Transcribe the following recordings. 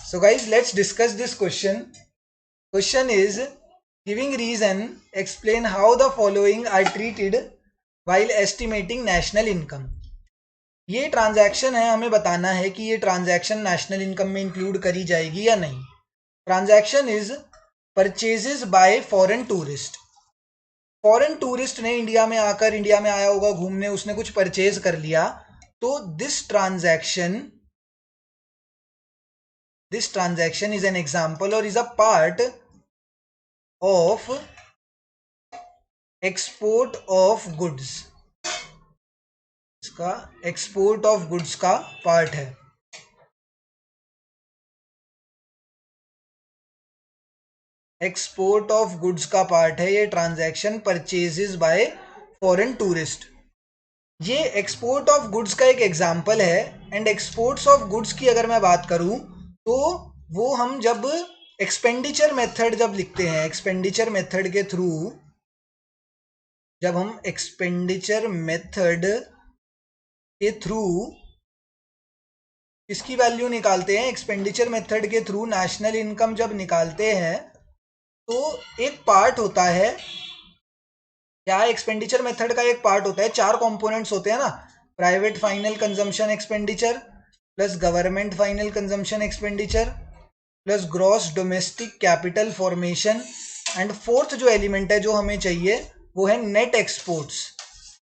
So guys, let's discuss this question. Question is, giving reason, explain how the following are treated while estimating national income. ये transaction है, हमें बताना है कि ये ट्रांजैक्शन नेशनल इनकम में इंक्लूड करी जाएगी या नहीं. Transaction is purchases bye foreign tourist. Foreign tourist ने इंडिया में आया होगा घूमने, उसने कुछ परचेज कर लिया, तो this transaction is an example or is a part of export of goods. इसका एक्सपोर्ट ऑफ गुड्स का पार्ट है. एक्सपोर्ट ऑफ गुड्स का पार्ट है ये transaction purchases bye foreign tourist. ये एक्सपोर्ट ऑफ गुड्स का एक एग्जांपल है. एंड एक्सपोर्ट्स ऑफ गुड्स की अगर मैं बात करूं तो वो हम जब एक्सपेंडिचर मेथड जब लिखते हैं, एक्सपेंडिचर मेथड के थ्रू जब हम एक्सपेंडिचर मेथड के थ्रू इसकी वैल्यू निकालते हैं, एक्सपेंडिचर मेथड के थ्रू नेशनल इनकम जब निकालते हैं तो एक पार्ट होता है, क्या एक्सपेंडिचर मेथड का एक पार्ट होता है, 4 कंपोनेंट्स होते हैं ना, private final consumption expenditure plus government final consumption expenditure plus gross domestic capital formation. And fourth जो एलिमेंट है जो हमें चाहिए वो है नेट एक्सपोर्ट्स.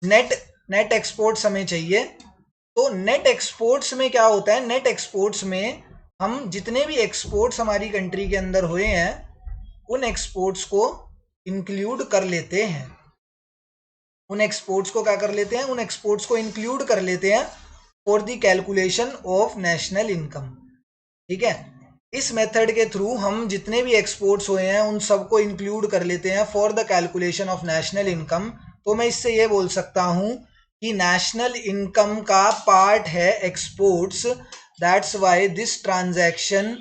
नेट एक्सपोर्ट्स हमें चाहिए. तो नेट एक्सपोर्ट्स में क्या होता है, नेट एक्सपोर्ट्स में हम जितने भी एक्सपोर्ट्स हमारी कंट्री के अंदर हुए हैं उन एक्सपोर्ट्स को इंक्लूड कर लेते हैं. उन एक्सपोर्ट्स को क्या कर लेते हैं, उन एक्सपोर्ट्स को इंक्लूड कर लेते हैं for the calculation of national income. ठीक है, इस मेथड के थ्रू हम जितने भी एक्सपोर्ट्स हुए हैं उन सबको इंक्लूड कर लेते हैं for the calculation of national income. तो मैं इससे ये बोल सकता हूं कि नेशनल इनकम का पार्ट है exports. That's why this transaction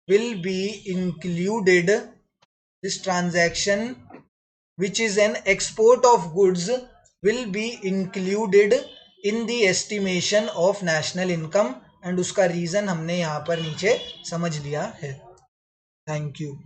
will be included. This transaction which is an export of goods will be included in the estimation of national income. And उसका रीजन हमने यहाँ पर नीचे समझ लिया है. Thank you.